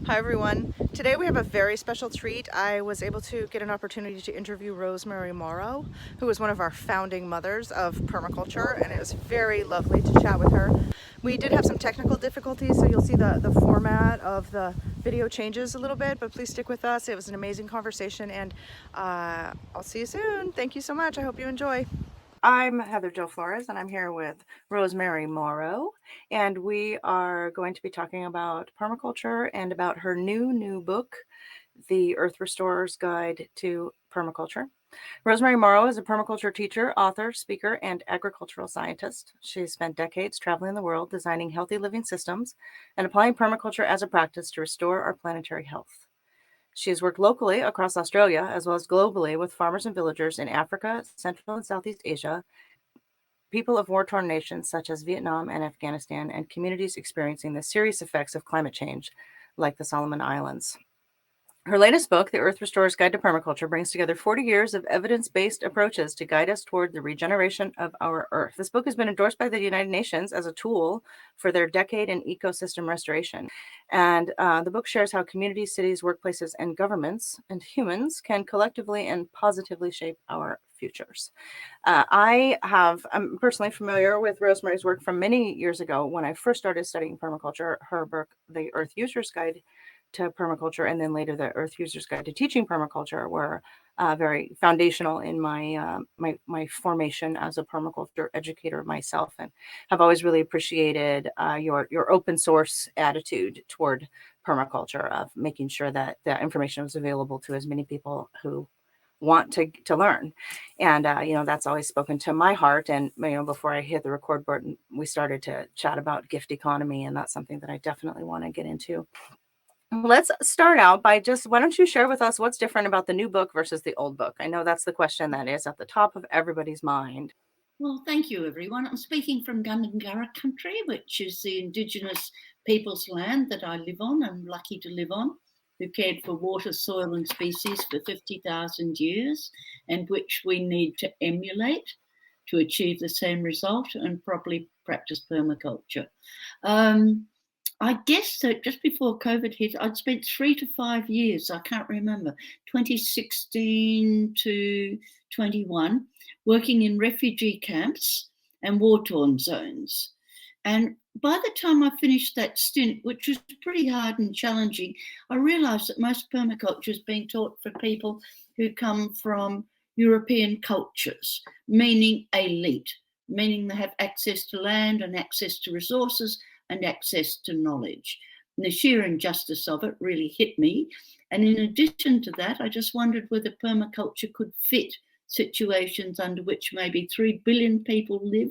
Hi everyone. Today we have a very special treat. I was able to get an opportunity to interview Rosemary Morrow, who was one of our founding mothers of permaculture, and it was very lovely to chat with her. We did have some technical difficulties, so you'll see the format of the video changes a little bit, but please stick with us. It was an amazing conversation, and I'll see you soon. Thank you so much. I hope you enjoy. I'm Heather Jo Flores, and I'm here with Rosemary Morrow, and we are going to be talking about permaculture and about her new book, The Earth Restorer's Guide to Permaculture. Rosemary Morrow is a permaculture teacher, author, speaker, and agricultural scientist. She's spent decades traveling the world designing healthy living systems and applying permaculture as a practice to restore our planetary health. She has worked locally across Australia as well as globally with farmers and villagers in Africa, Central and Southeast Asia, people of war-torn nations such as Vietnam and Afghanistan, and communities experiencing the serious effects of climate change, like the Solomon Islands. Her latest book, The Earth Restorer's Guide to Permaculture, brings together 40 years of evidence-based approaches to guide us toward the regeneration of our Earth. This book has been endorsed by the United Nations as a tool for their decade in ecosystem restoration. And the book shares how communities, cities, workplaces, and governments and humans can collectively and positively shape our futures. I'm personally familiar with Rosemary's work from many years ago when I first started studying permaculture. Her book, The Earth User's Guide to Permaculture, and then later the Earth User's Guide to Teaching Permaculture were very foundational in my formation as a permaculture educator myself, and have always really appreciated your open source attitude toward permaculture of making sure that the information was available to as many people who want to learn. And that's always spoken to my heart. And before I hit the record button, we started to chat about gift economy, and that's something that I definitely want to get into. Let's start out by why don't you share with us what's different about the new book versus the old book? I know that's the question that is at the top of everybody's mind. Well, thank you, everyone. I'm speaking from Gundungurra country, which is the indigenous people's land that I live on. I'm lucky to live on, who cared for water, soil, and species for 50,000 years, and which we need to emulate to achieve the same result and properly practice permaculture. I guess that just before COVID hit, I'd spent 3 to 5 years, I can't remember, 2016 to 21, working in refugee camps and war-torn zones. And by the time I finished that stint, which was pretty hard and challenging, I realised that most permaculture is being taught for people who come from European cultures, meaning elite, meaning they have access to land and access to resources and access to knowledge. And the sheer injustice of it really hit me. And in addition to that, I just wondered whether permaculture could fit situations under which maybe 3 billion people live,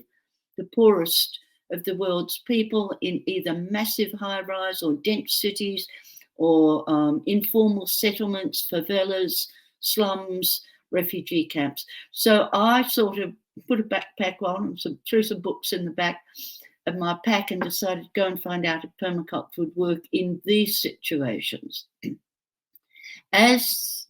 the poorest of the world's people, in either massive high-rise or dense cities, or informal settlements, favelas, slums, refugee camps. So I sort of put a backpack on and threw some books in the back of my pack and decided to go and find out if permaculture would work in these situations. As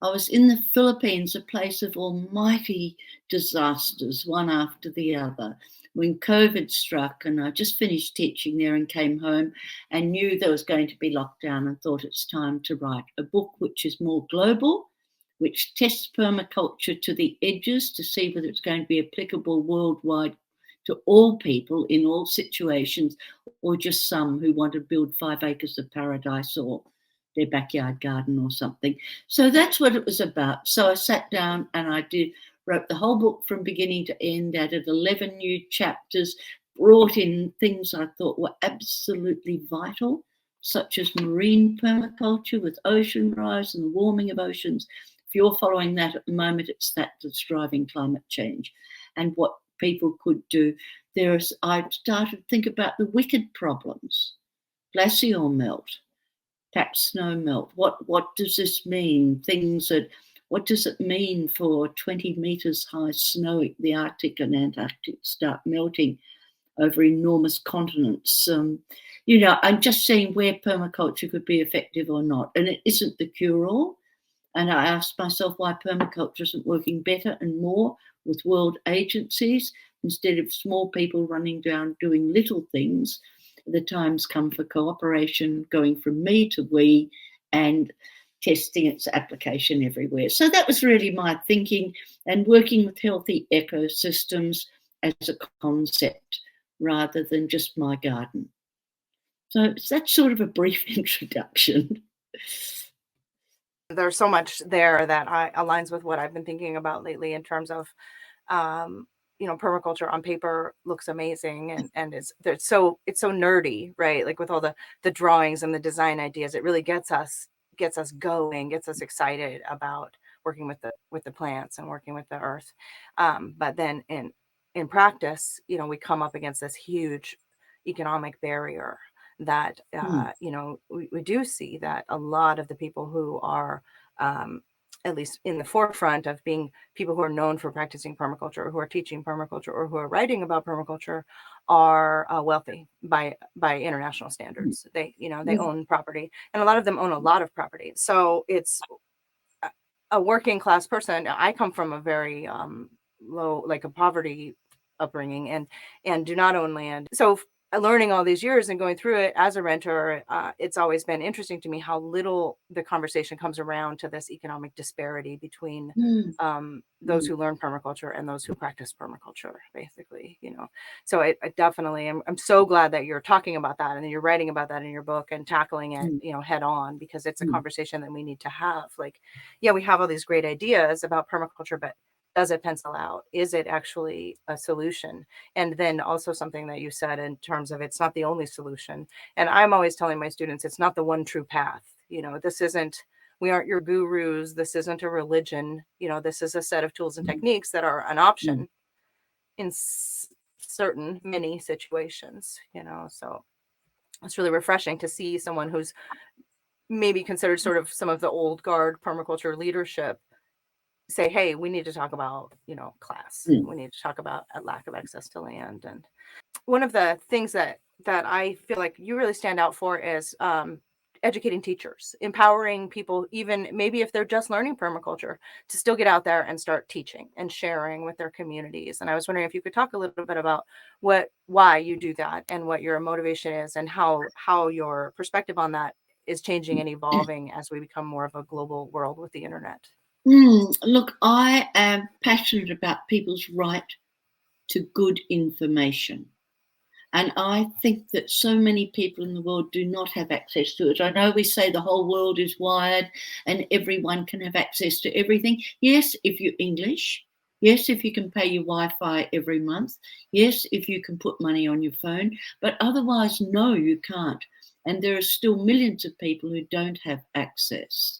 I was in the Philippines, a place of almighty disasters, one after the other, when COVID struck, and I just finished teaching there and came home and knew there was going to be lockdown, and thought it's time to write a book which is more global, which tests permaculture to the edges to see whether it's going to be applicable worldwide to all people in all situations, or just some who want to build 5 acres of paradise or their backyard garden or something. So that's what it was about. So I sat down and wrote the whole book from beginning to end, added 11 new chapters, brought in things I thought were absolutely vital, such as marine permaculture with ocean rise and the warming of oceans. If you're following that at the moment, it's that that's driving climate change, and what people could do. I started to think about the wicked problems: glacial melt, perhaps snow melt. What does this mean? What does it mean for 20 meters high snow? The Arctic and Antarctic start melting over enormous continents. I'm just seeing where permaculture could be effective or not, and it isn't the cure-all. And I asked myself why permaculture isn't working better and more with world agencies instead of small people running down doing little things. the time's come for cooperation, going from me to we, and testing its application everywhere. So that was really my thinking, and working with healthy ecosystems as a concept rather than just my garden. So that's sort of a brief introduction. There's so much there that aligns with what I've been thinking about lately in terms of, permaculture on paper looks amazing, and it's so nerdy, right? Like with all the drawings and the design ideas, it really gets us going, gets us excited about working with the plants and working with the earth. But then in practice, we come up against this huge economic barrier that we do see that a lot of the people who are at least in the forefront of being people who are known for practicing permaculture, or who are teaching permaculture, or who are writing about permaculture, are wealthy by international standards. They own property, and a lot of them own a lot of property. So it's a working class person. I come from a very low, like a poverty upbringing, and do not own land. So learning all these years and going through it as a renter, it's always been interesting to me how little the conversation comes around to this economic disparity between those who learn permaculture and those who practice permaculture, basically. So I definitely I'm so glad that you're talking about that, and you're writing about that in your book and tackling it head on, because it's a conversation that we need to have. Like, yeah, we have all these great ideas about permaculture, but does it pencil out? Is it actually a solution? And then also something that you said in terms of, it's not the only solution. And I'm always telling my students, it's not the one true path. We aren't your gurus. This isn't a religion. This is a set of tools and techniques that are an option in certain many situations, so it's really refreshing to see someone who's maybe considered sort of some of the old guard permaculture leadership say, hey, we need to talk about, class. We need to talk about a lack of access to land. And one of the things that I feel like you really stand out for is educating teachers, empowering people, even maybe if they're just learning permaculture, to still get out there and start teaching and sharing with their communities. And I was wondering if you could talk a little bit about why you do that, and what your motivation is, and how your perspective on that is changing and evolving as we become more of a global world with the internet. Look, I am passionate about people's right to good information. And I think that so many people in the world do not have access to it. I know we say the whole world is wired and everyone can have access to everything. Yes, if you're English. Yes, if you can pay your Wi-Fi every month. Yes, if you can put money on your phone. But otherwise, no, you can't. And there are still millions of people who don't have access.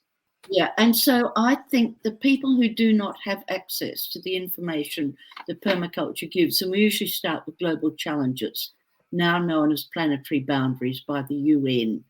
Yeah, and so I think the people who do not have access to the information that permaculture gives, and we usually start with global challenges, now known as planetary boundaries by the UN,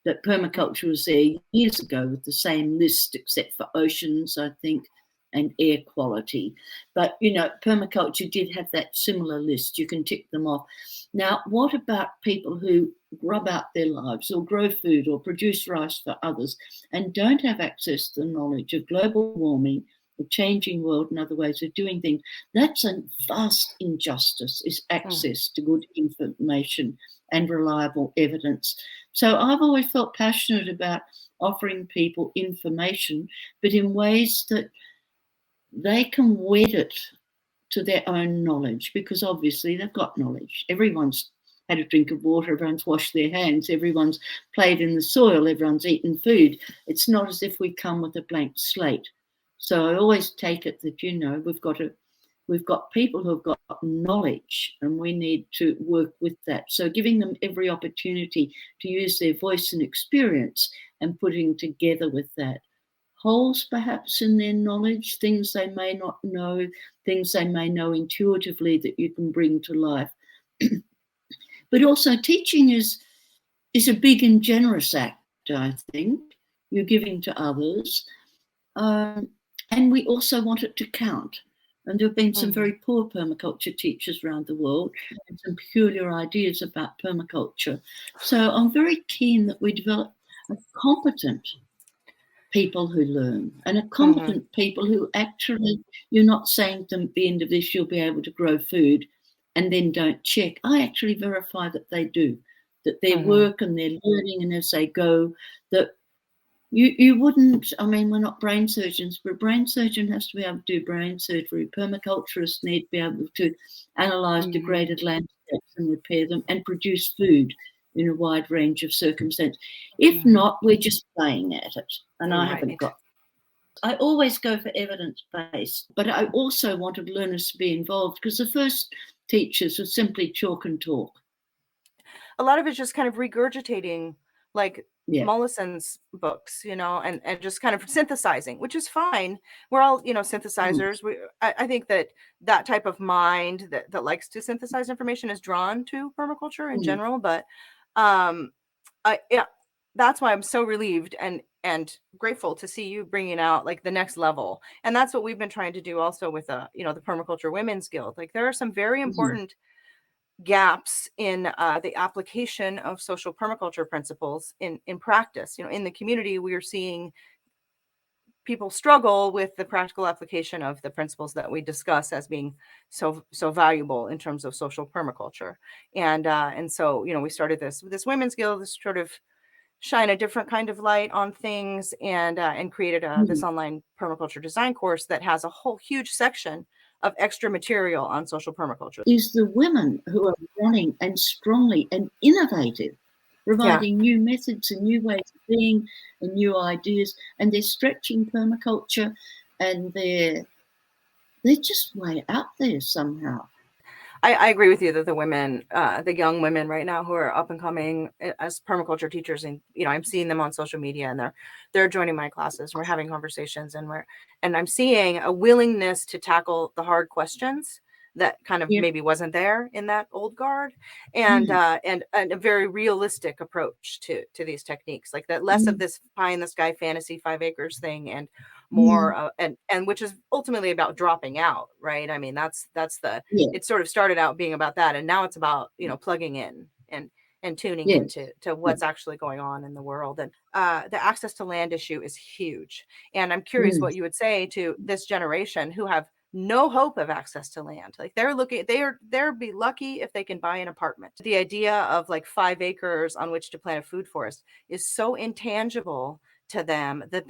that permaculture was there years ago with the same list, except for oceans, I think, and air quality. But, permaculture did have that similar list. You can tick them off. Now, what about people who rub out their lives, or grow food, or produce rice for others, and don't have access to the knowledge of global warming, the changing world, and other ways of doing things? That's a vast injustice, is access to good information and reliable evidence. So I've always felt passionate about offering people information, but in ways that they can wed it to their own knowledge, because obviously they've got knowledge. Everyone's had a drink of water, everyone's washed their hands, everyone's played in the soil, everyone's eaten food. It's not as if we come with a blank slate. So I always take it that, we've got people who've got knowledge, and we need to work with that. So giving them every opportunity to use their voice and experience, and putting together with that holes perhaps in their knowledge, things they may not know, things they may know intuitively that you can bring to life. But also teaching is a big and generous act, I think. You're giving to others. And we also want it to count. And there have been some very poor permaculture teachers around the world, and some peculiar ideas about permaculture. So I'm very keen that we develop a competent people who learn, and a competent people who actually, you're not saying to them at the end of this, you'll be able to grow food, and then don't check. I actually verify that they do. that their work and their learning and as they go, that you wouldn't, I mean, we're not brain surgeons, but a brain surgeon has to be able to do brain surgery. Permaculturists need to be able to analyse degraded landscapes and repair them and produce food in a wide range of circumstances. If not, we're just playing at it. And I haven't got. I always go for evidence-based, but I also wanted learners to be involved because the first teachers were simply chalk and talk. A lot of it's just kind of regurgitating like Mollison's books, you know, and just kind of synthesizing, which is fine. We're all, you know, synthesizers. I think that type of mind that likes to synthesize information is drawn to permaculture in general. But yeah, that's why I'm so relieved and grateful to see you bringing out like the next level. And that's what we've been trying to do also with you know, the Permaculture Women's Guild. Like there are some very important gaps in the application of social permaculture principles in practice. You know, in the community, we are seeing people struggle with the practical application of the principles that we discuss as being so valuable in terms of social permaculture. And so, you know, we started this Women's Guild, this sort of shine a different kind of light on things, and created this online permaculture design course that has a whole huge section of extra material on social permaculture. Is the women who are running and strongly and innovative, providing new methods and new ways of being and new ideas, and they're stretching permaculture, and they're just way out there somehow. I agree with you that the women, the young women right now who are up and coming as permaculture teachers, and you know, I'm seeing them on social media, and they're joining my classes. We're having conversations, and I'm seeing a willingness to tackle the hard questions that kind of maybe wasn't there in that old guard, and a very realistic approach to these techniques, like that less of this pie in the sky fantasy 5 acres thing, and more and which is ultimately about dropping out, right? I mean, that's the it sort of started out being about that, and now it's about, you know, plugging in and tuning into what's actually going on in the world. And the access to land issue is huge, and I'm curious what you would say to this generation who have no hope of access to land. Like they're be lucky if they can buy an apartment. The idea of like 5 acres on which to plant a food forest is so intangible to them that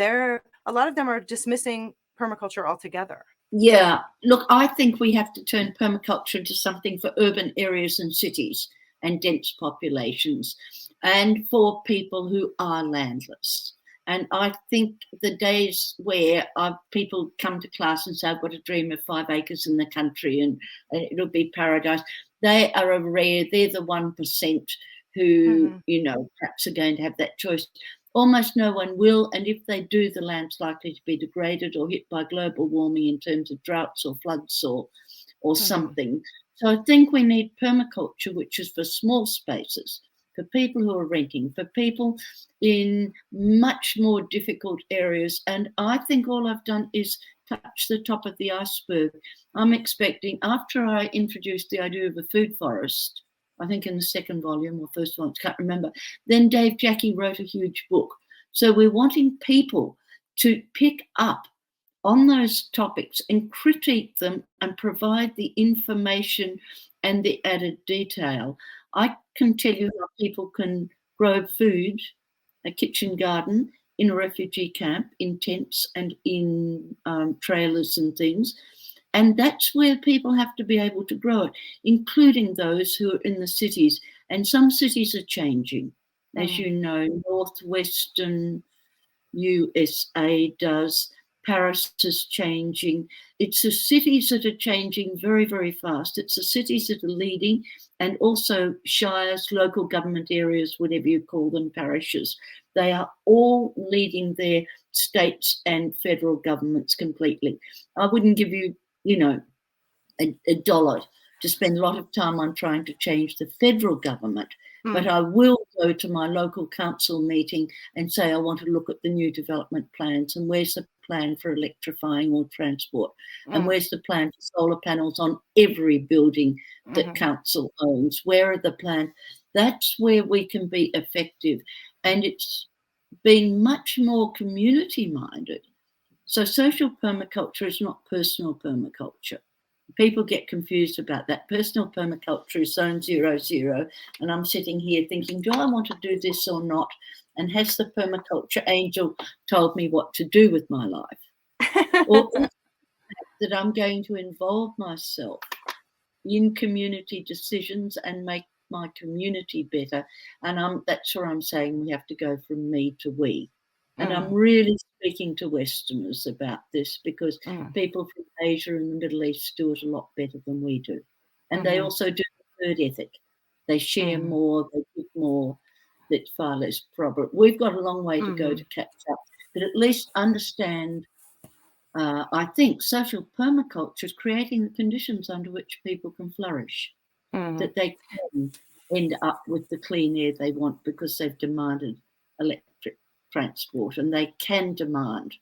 a lot of them are dismissing permaculture altogether. Yeah, look, I think we have to turn permaculture into something for urban areas and cities and dense populations, and for people who are landless. And I think the days where people come to class and say, I've got a dream of 5 acres in the country and it'll be paradise, they are rare. They're the 1% who, you know, perhaps are going to have that choice. Almost no one will, and if they do, the land's likely to be degraded or hit by global warming in terms of droughts or floods or something. So I think we need permaculture, which is for small spaces, for people who are renting, for people in much more difficult areas. And I think all I've done is touch the top of the iceberg. I'm expecting, after I introduced the idea of a food forest, I think in the second volume or first one, I can't remember, then Dave Jackie wrote a huge book. So we're wanting people to pick up on those topics and critique them and provide the information and the added detail. I can tell you how people can grow food, a kitchen garden, in a refugee camp, in tents and in trailers and things. And that's where people have to be able to grow it, including those who are in the cities. And some cities are changing. As you know, northwestern USA does. Paris is changing. It's the cities that are changing very, very fast. It's the cities that are leading, and also shires, local government areas, whatever you call them, parishes. They are all leading their states and federal governments completely. I wouldn't give you, you know, a dollar to spend a lot of time on trying to change the federal government, but I will go to my local council meeting and say I want to look at the new development plans, and where's the plan for electrifying or transport, and where's the plan for solar panels on every building that council owns, where are the plans? That's where we can be effective, and it's being much more community minded. So social permaculture is not personal permaculture. people get confused about that. Personal permaculture is zone 0, and I'm sitting here thinking, do I want to do this or not? And has the permaculture angel told me what to do with my life? Or is it that I'm going to involve myself in community decisions and make my community better? And that's where I'm saying we have to go from me to we. And I'm really speaking to Westerners about this, because people from Asia and the Middle East do it a lot better than we do. And they also do the third ethic. They share more, they give more, that's far less problem. We've got a long way to go to catch up, but at least understand, I think social permaculture is creating the conditions under which people can flourish, that they can end up with the clean air they want because they've demanded electric transport, and they can demand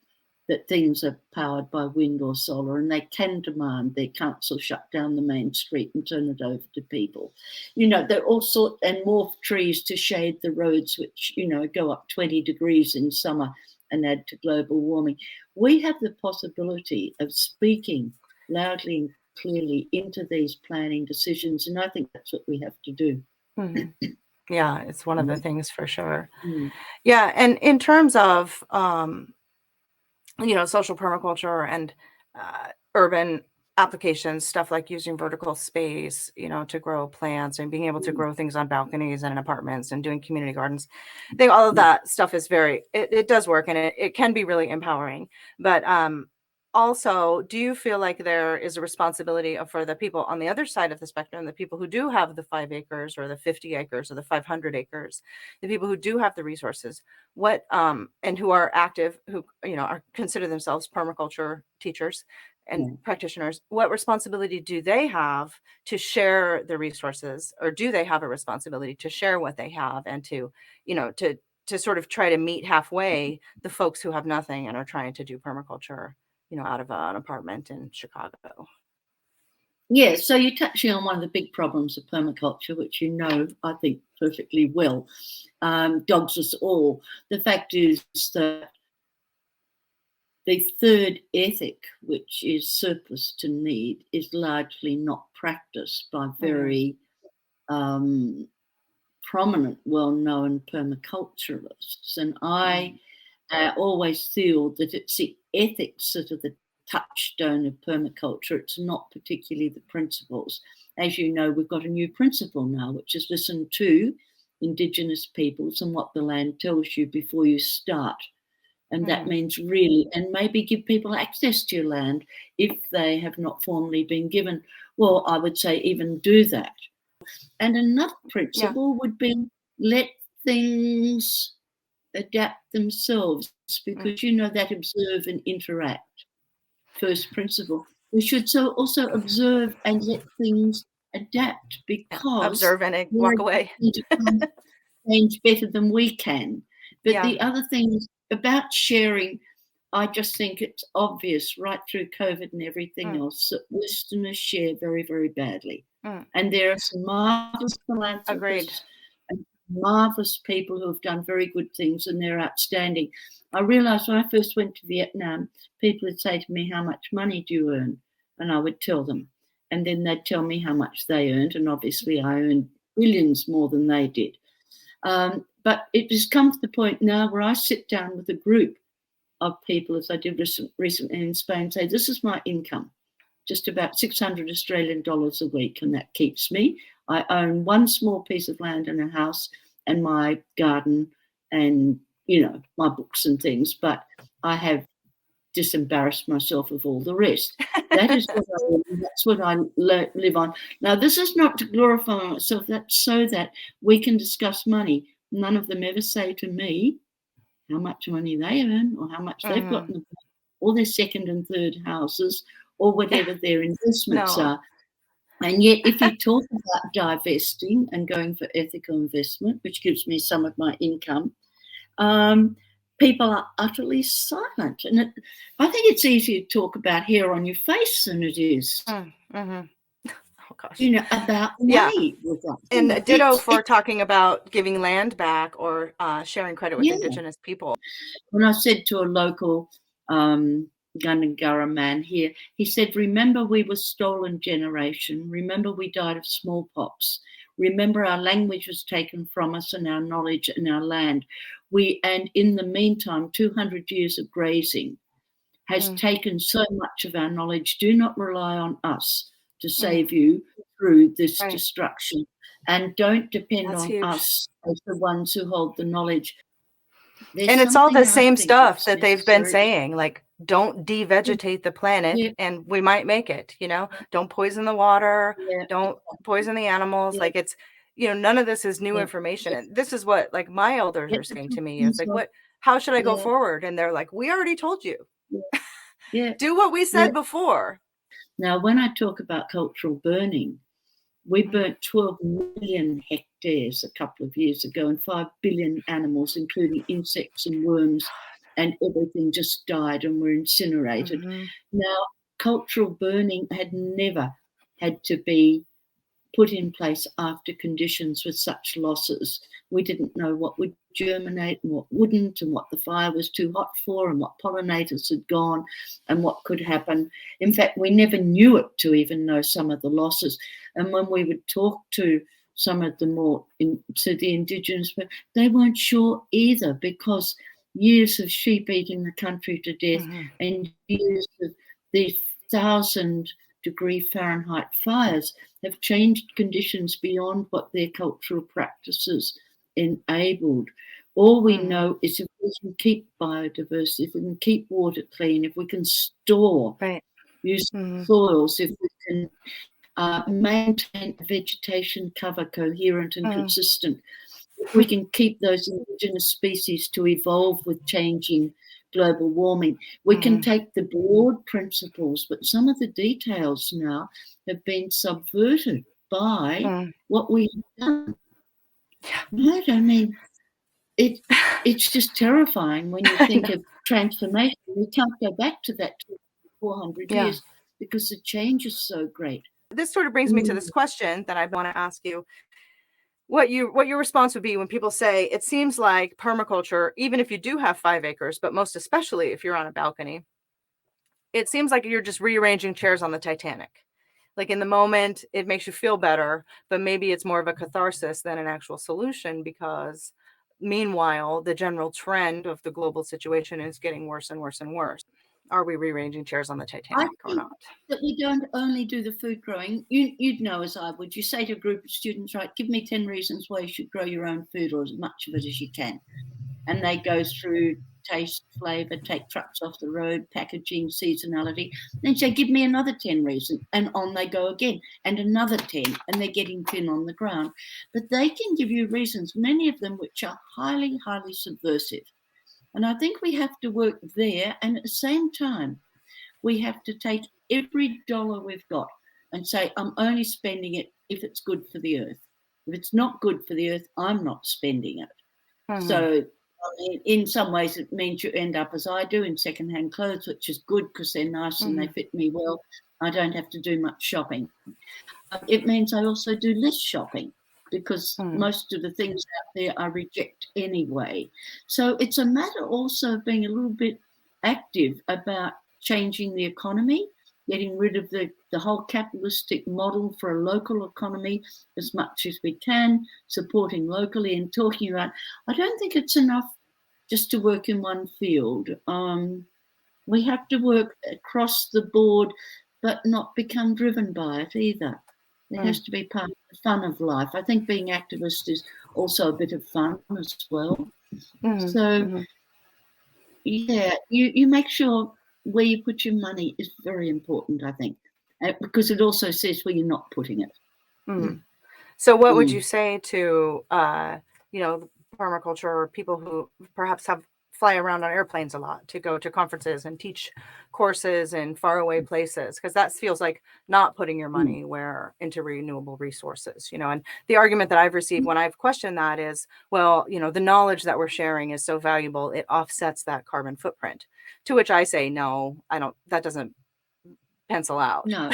that things are powered by wind or solar, and they can demand their council shut down the main street and turn it over to people. There are all sorts, and more trees to shade the roads, which, go up 20 degrees in summer and add to global warming. We have the possibility of speaking loudly and clearly into these planning decisions, and I think that's what we have to do. Yeah, it's one of the things for sure. Yeah, and in terms of social permaculture and urban applications, stuff like using vertical space, to grow plants and being able to grow things on balconies and in apartments and doing community gardens. I think all of that stuff is it does work, and it can be really empowering. But also, do you feel like there is a responsibility for the people on the other side of the spectrum, the people who do have the 5 acres or the 50 acres or the 500 acres, the people who do have the resources, and who are active, who, consider themselves permaculture teachers and practitioners, what responsibility do they have to share the resources, or do they have a responsibility to share what they have and to sort of try to meet halfway the folks who have nothing and are trying to do permaculture, out of an apartment in Chicago? Yeah, so you're touching on one of the big problems of permaculture, which I think perfectly well, dogs us all. The fact is that the third ethic, which is surplus to need, is largely not practiced by very prominent, well-known permaculturalists. And I always feel that it's the ethics that are the touchstone of permaculture. It's not particularly the principles. As you know, we've got a new principle now, which is listen to indigenous peoples and what the land tells you before you start. And that means really, and maybe give people access to your land if they have not formally been given. Well, I would say even do that. And another principle would be let things adapt themselves, because that observe and interact. First principle. We should also observe and let things adapt, because observe and walk away. Change better than we can. But the other thing about sharing, I just think it's obvious right through COVID and everything else that Westerners share very, very badly. And there are some marvelous philanthropists and marvelous people who have done very good things, and they're outstanding. I realized when I first went to Vietnam, people would say to me, how much money do you earn? And I would tell them. And then they'd tell me how much they earned. And obviously I earned billions more than they did. But it has come to the point now where I sit down with a group of people, as I did recently in Spain, say, this is my income, just about 600 Australian dollars a week, and that keeps me. I own one small piece of land and a house and my garden and, my books and things, but I have disembarrassed myself of all the rest. That is that's what I live on. Now, this is not to glorify myself, that's so that we can discuss money. None of them ever say to me how much money they earn or how much they've got in the bank, or their second and third houses, or whatever their investments are. And yet, if you talk about divesting and going for ethical investment, which gives me some of my income, people are utterly silent. And I think it's easier to talk about hair on your face than it is, oh gosh, about money. And ditto for talking about giving land back or sharing credit with indigenous people. When I said to a local Gundungurra man here. He said, remember we were stolen generation. Remember we died of smallpox. Remember our language was taken from us and our knowledge and our land. And in the meantime, 200 years of grazing has taken so much of our knowledge. Do not rely on us to save you through this destruction. And don't depend on us as the ones who hold the knowledge. And it's all the same stuff that they've been saying, like, don't devegetate the planet and we might make it, don't poison the water, don't poison the animals. Like, it's, none of this is new information. And this is what, like, my elders are saying to me is like, how should I go forward? And they're like, we already told you. Do what we said before. Now, when I talk about cultural burning, we burnt 12 million hectares a couple of years ago, and 5 billion animals, including insects and worms, and everything just died and were incinerated. Now, cultural burning had never had to be put in place after conditions with such losses. We didn't know what would germinate and what wouldn't, and what the fire was too hot for, and what pollinators had gone, and what could happen. In fact, we never knew it to even know some of the losses. And when we would talk to some of the to the indigenous, they weren't sure either, because years of sheep eating the country to death and years of these 1,000-degree Fahrenheit fires have changed conditions beyond what their cultural practices enabled. All we know is if we can keep biodiversity, if we can keep water clean, if we can store useful soils, if we can maintain vegetation cover coherent and consistent, if we can keep those indigenous species to evolve with changing global warming, we can take the broad principles, but some of the details now have been subverted by what we have done. Right? I mean, it's just terrifying when you think of transformation. We can't go back to that 400 years because the change is so great. This sort of brings me to this question that I want to ask you. What your response would be when people say, it seems like permaculture, even if you do have 5 acres, but most especially if you're on a balcony, it seems like you're just rearranging chairs on the Titanic. Like, in the moment, it makes you feel better, but maybe it's more of a catharsis than an actual solution, because meanwhile, the general trend of the global situation is getting worse and worse and worse. Are we rearranging chairs on the Titanic or not? That we don't only do the food growing. You'd know as I would. You say to a group of students, right, give me 10 reasons why you should grow your own food, or as much of it as you can. And they go through taste, flavour, take trucks off the road, packaging, seasonality. Then say, give me another 10 reasons. And on they go again. And another 10. And they're getting thin on the ground. But they can give you reasons, many of them which are highly, highly subversive. And I think we have to work there. And at the same time, we have to take every dollar we've got and say, I'm only spending it if it's good for the earth. If it's not good for the earth, I'm not spending it. So in some ways, it means you end up, as I do, in secondhand clothes, which is good because they're nice and they fit me well. I don't have to do much shopping. It means I also do less shopping, because most of the things out there I reject anyway. So it's a matter also of being a little bit active about changing the economy, getting rid of the whole capitalistic model for a local economy as much as we can, supporting locally and talking about, I don't think it's enough just to work in one field. We have to work across the board, but not become driven by it either. It has to be part of the fun of life. I think being activist is also a bit of fun as well. Yeah, you make sure where you put your money is very important, I think, because it also says where you're not putting it. So what would you say to, permaculture, or people who perhaps fly around on airplanes a lot to go to conferences and teach courses in faraway places? Because that feels like not putting your money into renewable resources, and the argument that I've received when I've questioned that is, well, the knowledge that we're sharing is so valuable, it offsets that carbon footprint. To which I say, no, I don't, that doesn't pencil out. No.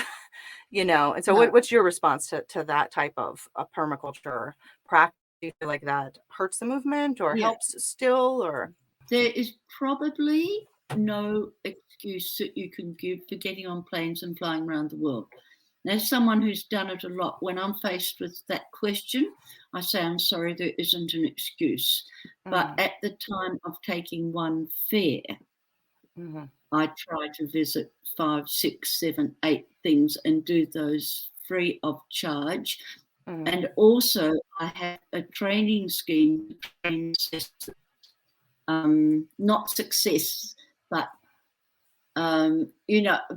And so what's your response to that type of a permaculture practice? Do you feel like that hurts the movement or helps still, or? There is probably no excuse that you can give for getting on planes and flying around the world. As someone who's done it a lot, when I'm faced with that question, I say, I'm sorry, there isn't an excuse. But at the time of taking one fare, I try to visit 5, 6, 7, 8 things and do those free of charge. And also, I have a training scheme to train not success, but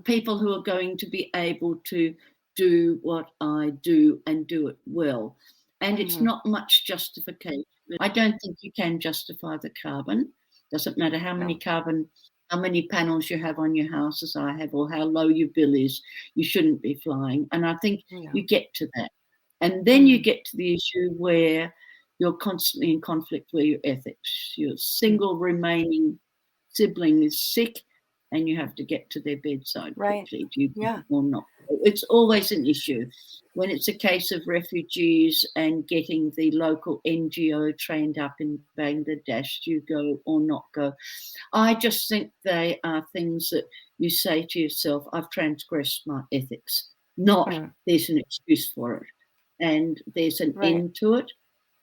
people who are going to be able to do what I do and do it well. And it's not much justification. I don't think you can justify the carbon. Doesn't matter how many panels you have on your house, as I have, or how low your bill is. You shouldn't be flying. And I think you get to that. And then you get to the issue where you're constantly in conflict with your ethics. Your single remaining sibling is sick, and you have to get to their bedside quickly. Do you go or not? It's always an issue. When it's a case of refugees and getting the local NGO trained up in Bangladesh, do you go or not go? I just think they are things that you say to yourself, I've transgressed my ethics, not there's an excuse for it. And there's an end to it.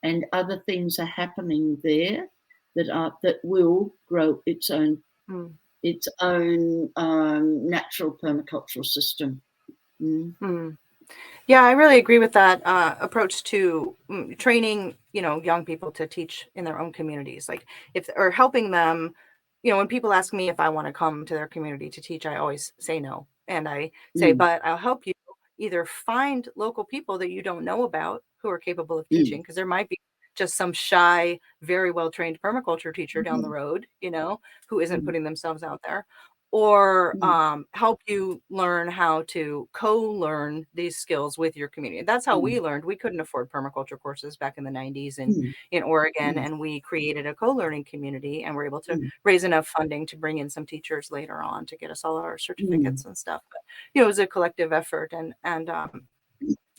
And other things are happening there that will grow its own natural permacultural system. Yeah, I really agree with that approach to training, young people to teach in their own communities, or helping them. When people ask me if I want to come to their community to teach, I always say no. And I say, but I'll help you either find local people that you don't know about who are capable of teaching, because there might be just some shy, very well-trained permaculture teacher down the road, who isn't putting themselves out there, or help you learn how to co-learn these skills with your community. That's how we learned. We couldn't afford permaculture courses back in the 90s in Oregon, and we created a co-learning community, and we're able to raise enough funding to bring in some teachers later on to get us all our certificates and stuff. But it was a collective effort, and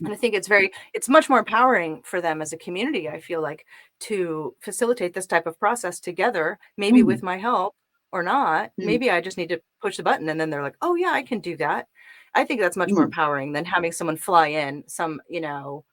I think it's much more empowering for them as a community, I feel like, to facilitate this type of process together, maybe with my help or not. Maybe I just need to push the button and then they're like, oh yeah, I can do that. I think that's much more empowering than having someone fly in, some, perma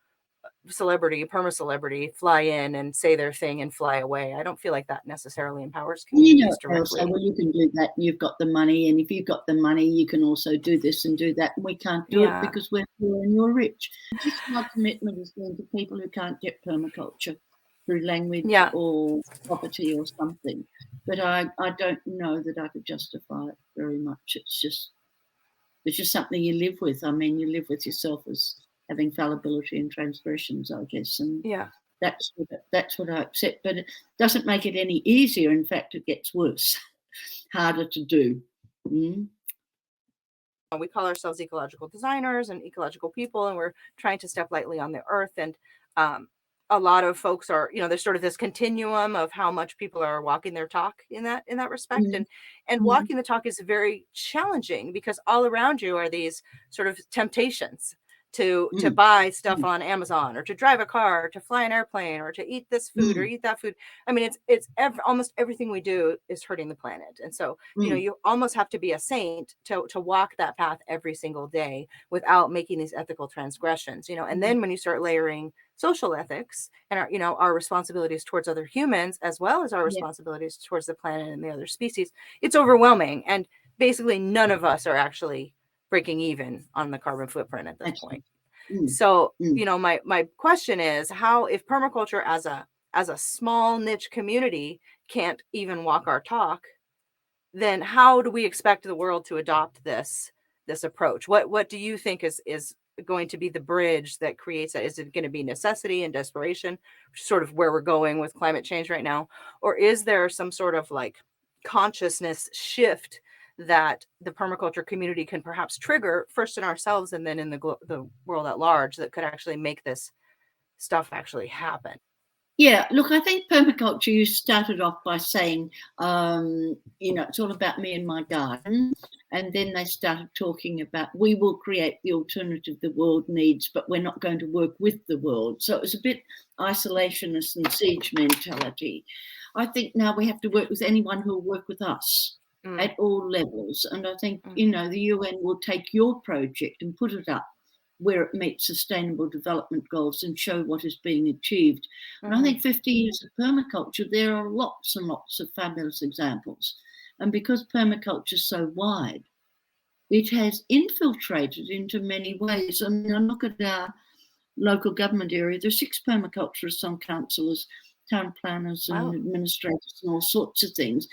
celebrity fly in and say their thing and fly away. I don't feel like that necessarily empowers communities directly. Also, well, you can do that. You've got the money, and if you've got the money, you can also do this and do that. And we can't do it because we're poor and you're rich. Just my commitment is going to people who can't get permaculture through language or property or something. But I don't know that I could justify it very much. It's just something you live with. I mean, you live with yourself as having fallibility and transgressions, I guess. And that's what I accept. But it doesn't make it any easier. In fact, it gets worse, harder to do. We call ourselves ecological designers and ecological people, and we're trying to step lightly on the earth. And a lot of folks are, there's sort of this continuum of how much people are walking their talk in that respect. And walking the talk is very challenging because all around you are these sort of temptations to buy stuff on Amazon, or to drive a car, or to fly an airplane, or to eat this food or eat that food. I mean, almost everything we do is hurting the planet. And so, you almost have to be a saint to walk that path every single day without making these ethical transgressions, and then when you start layering social ethics and our responsibilities towards other humans, as well as our responsibilities towards the planet and the other species, it's overwhelming. And basically none of us are actually breaking even on the carbon footprint at this point. So, my question is, how, if permaculture as a small niche community can't even walk our talk, then how do we expect the world to adopt this approach? What do you think is going to be the bridge that creates that? Is it going to be necessity and desperation, sort of where we're going with climate change right now? Or is there some sort of consciousness shift that the permaculture community can perhaps trigger first in ourselves and then in the world at large, that could actually make this stuff actually happen? Yeah, look, I think permaculture, you started off by saying, it's all about me and my garden. And then they started talking about, we will create the alternative the world needs, but we're not going to work with the world. So it was a bit isolationist and siege mentality. I think now we have to work with anyone who will work with us. at all levels. And I think, the UN will take your project and put it up where it meets sustainable development goals and show what is being achieved. And I think 50 years of permaculture, there are lots and lots of fabulous examples. And because permaculture is so wide, it has infiltrated into many ways. I mean, I look at our local government area, there's 6 permaculturists on councillors, town planners and administrators and all sorts of things.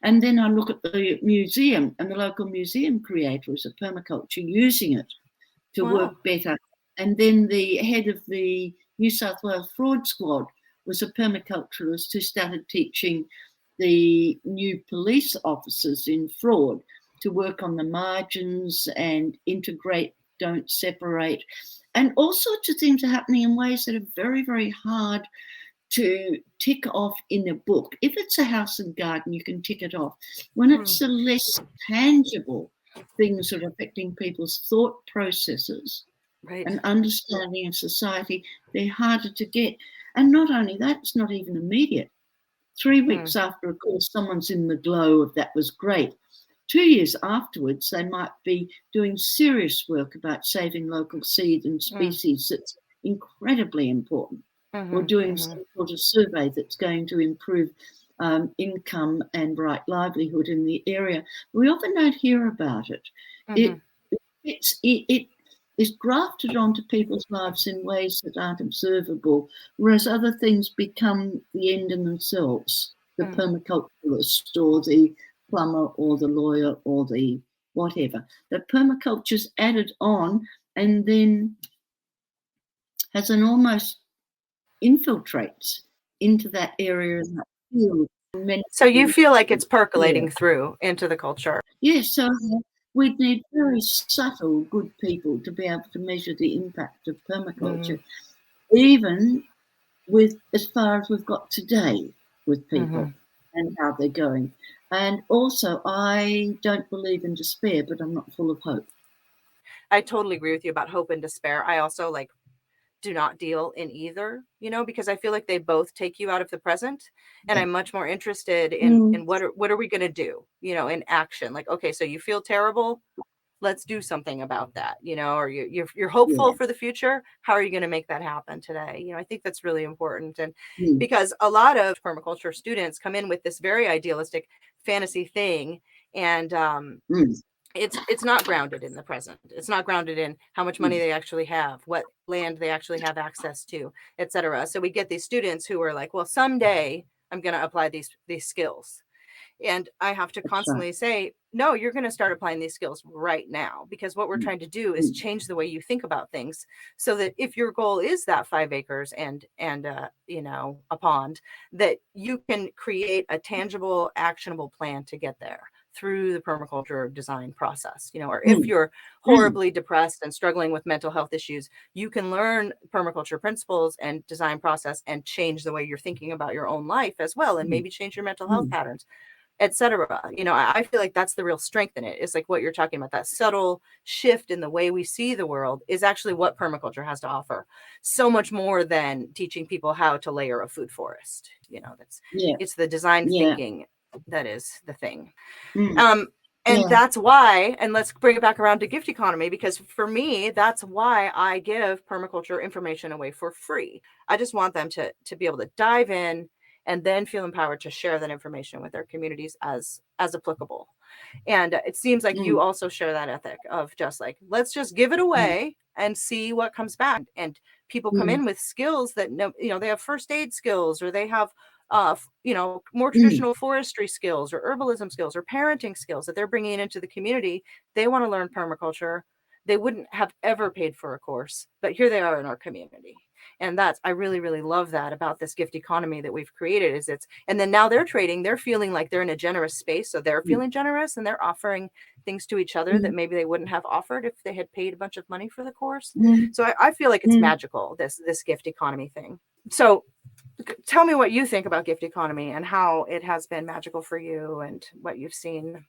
And then I look at the museum, and the local museum creator is a permaculture using it to work better. And then the head of the New South Wales fraud squad was a permaculturist who started teaching the new police officers in fraud to work on the margins and integrate, don't separate. And all sorts of things are happening in ways that are very, very hard to tick off in a book. If it's a house and garden, you can tick it off. When it's the less tangible things that are affecting people's thought processes and understanding of society, they're harder to get. And not only that, it's not even immediate. 3 weeks after a course, someone's in the glow of that was great. 2 years afterwards, they might be doing serious work about saving local seed and species. That's incredibly important. Or doing some sort of survey that's going to improve income and right livelihood in the area. We often don't hear about it. It is grafted onto people's lives in ways that aren't observable, whereas other things become the end in themselves. The permaculturist or the plumber or the lawyer or the whatever. That permaculture's added on and then has an almost infiltrates into that area and that field. So you feel like it's percolating through into the culture. Yes, so we'd need very subtle good people to be able to measure the impact of permaculture, even with as far as we've got today with people and how they're going. And also, I don't believe in despair, but I'm not full of hope. I totally agree with you about hope and despair. I also do not deal in either, because I feel like they both take you out of the present, and I'm much more interested in what are we going to do, in action. Like, okay, so you feel terrible, let's do something about that, or you're hopeful for the future. How are you going to make that happen today? I think that's really important. And because a lot of permaculture students come in with this very idealistic fantasy thing, and it's not grounded in the present. It's not grounded in how much money they actually have, what land they actually have access to, etc. So we get these students who are like, well, someday I'm going to apply these skills. And I have to constantly say, no, you're going to start applying these skills right now, because what we're trying to do is change the way you think about things, so that if your goal is that 5 acres and a pond, that you can create a tangible, actionable plan to get there through the permaculture design process, or if you're horribly depressed and struggling with mental health issues, you can learn permaculture principles and design process and change the way you're thinking about your own life as well, and maybe change your mental health patterns, etc. I feel like that's the real strength in it. It's like what you're talking about, that subtle shift in the way we see the world is actually what permaculture has to offer. So much more than teaching people how to layer a food forest. It's the design thinking that is the thing. And that's why, and let's bring it back around to gift economy, because for me, that's why I give permaculture information away for free. I just want them to be able to dive in and then feel empowered to share that information with their communities as applicable. And it seems like you also share that ethic of just like, let's just give it away and see what comes back. And people come in with skills that they have first aid skills, or they have more traditional forestry skills or herbalism skills or parenting skills that they're bringing into the community. They want to learn permaculture. They wouldn't have ever paid for a course, but here they are in our community. And I really, really love that about this gift economy that we've created. And then now they're trading, they're feeling like they're in a generous space. So they're feeling generous, and they're offering things to each other that maybe they wouldn't have offered if they had paid a bunch of money for the course. So I feel like it's magical, this gift economy thing. So tell me what you think about gift economy and how it has been magical for you and what you've seen.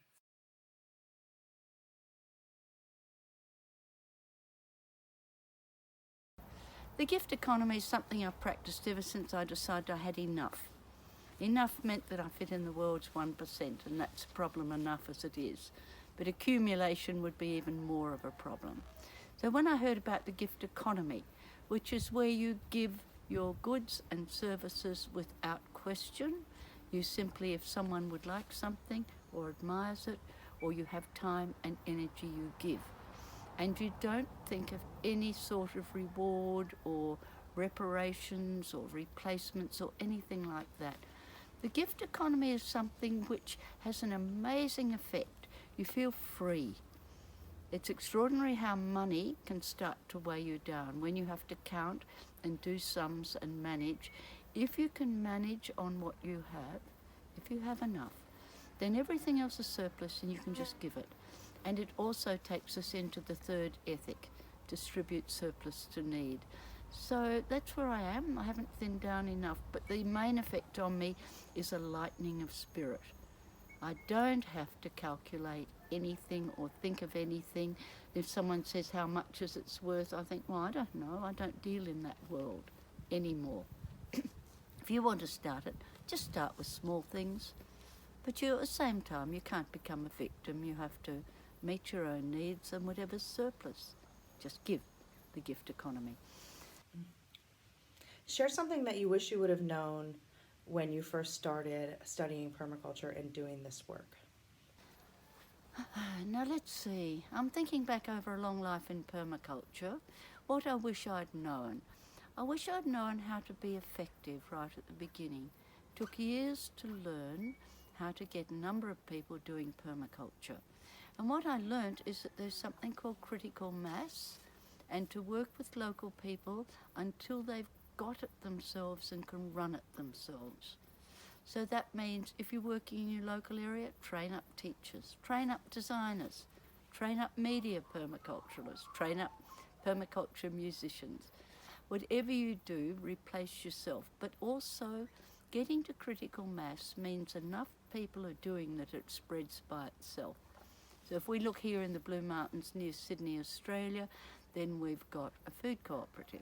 The gift economy is something I've practiced ever since I decided I had enough. Enough meant that I fit in the world's 1%, and that's a problem enough as it is. But accumulation would be even more of a problem. So when I heard about the gift economy, which is where you give your goods and services without question, you simply, if someone would like something or admires it, or you have time and energy, you give. And you don't think of any sort of reward or reparations or replacements or anything like that. The gift economy is something which has an amazing effect. You feel free. It's extraordinary how money can start to weigh you down when you have to count and do sums and manage. If you can manage on what you have, if you have enough, then everything else is surplus and you can just give it. And it also takes us into the third ethic, distribute surplus to need. So that's where I am. I haven't thinned down enough, but the main effect on me is a lightening of spirit. I don't have to calculate anything or think of anything. If someone says how much is it's worth, I think, well, I don't know. I don't deal in that world anymore. If you want to start it, just start with small things. But at the same time, you can't become a victim. You have to meet your own needs, and whatever's surplus, just give. The gift economy. Share something that you wish you would have known when you first started studying permaculture and doing this work. Now let's see. I'm thinking back over a long life in permaculture. What I wish I'd known. I wish I'd known how to be effective right at the beginning. It took years to learn how to get a number of people doing permaculture. And what I learned is that there's something called critical mass, and to work with local people until they've got it themselves and can run it themselves. So that means if you're working in your local area, train up teachers, train up designers, train up media permaculturalists, train up permaculture musicians. Whatever you do, replace yourself. But also, getting to critical mass means enough people are doing that it spreads by itself. So if we look here in the Blue Mountains near Sydney, Australia, then we've got a food cooperative.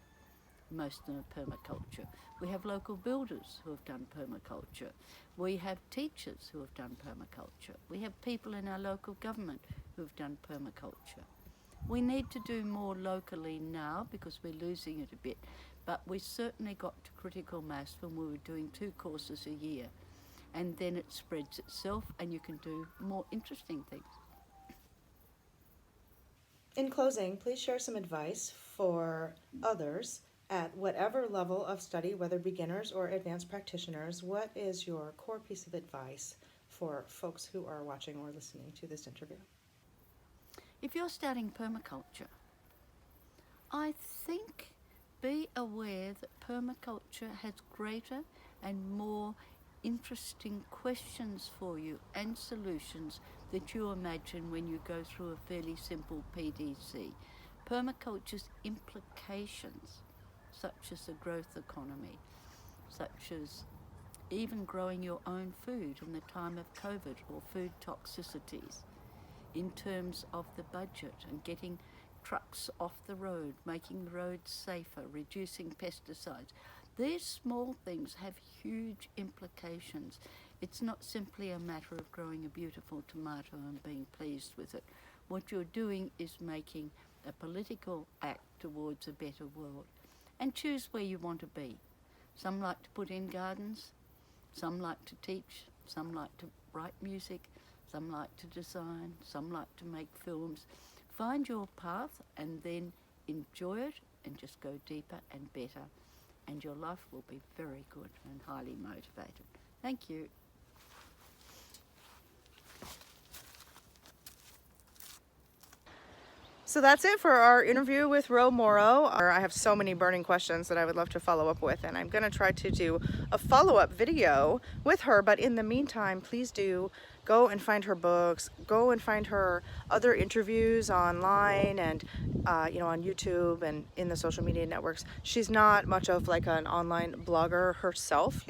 Most of them are permaculture. We have local builders who have done permaculture. We have teachers who have done permaculture. We have people in our local government who have done permaculture. We need to do more locally now because we're losing it a bit, but we certainly got to critical mass when we were doing 2 courses a year, and then it spreads itself and you can do more interesting things. In closing, please share some advice for others at whatever level of study, whether beginners or advanced practitioners. What is your core piece of advice for folks who are watching or listening to this interview? If you're starting permaculture, I think be aware that permaculture has greater and more interesting questions for you and solutions that you imagine when you go through a fairly simple PDC. Permaculture's implications, such as the growth economy, such as even growing your own food in the time of COVID or food toxicities, in terms of the budget and getting trucks off the road, making the roads safer, reducing pesticides. These small things have huge implications. It's not simply a matter of growing a beautiful tomato and being pleased with it. What you're doing is making a political act towards a better world. And choose where you want to be. Some like to put in gardens, some like to teach, some like to write music, some like to design, some like to make films. Find your path and then enjoy it and just go deeper and better. And your life will be very good and highly motivated. Thank you. So that's it for our interview with Rowe Morrow. I have so many burning questions that I would love to follow up with, and I'm going to try to do a follow-up video with her. But in the meantime, please do go and find her books, go and find her other interviews online and on YouTube and in the social media networks. She's not much of like an online blogger herself.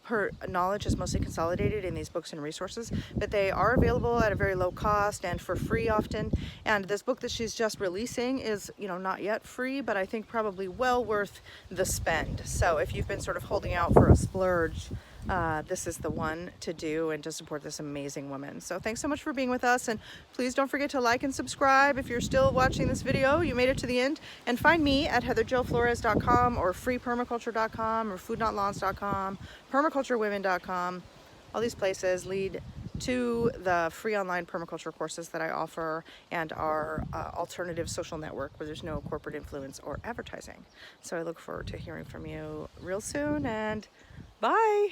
Her knowledge is mostly consolidated in these books and resources, but they are available at a very low cost and for free often. And this book that she's just releasing is, not yet free, but I think probably well worth the spend. So if you've been sort of holding out for a splurge, this is the one to do and to support this amazing woman. So thanks so much for being with us, and please don't forget to like and subscribe if you're still watching this video. You made it to the end, and find me at heatherjoflores.com or freepermaculture.com or foodnotlawns.com, permaculturewomen.com. All these places lead to the free online permaculture courses that I offer and our alternative social network where there's no corporate influence or advertising. So I look forward to hearing from you real soon, and bye.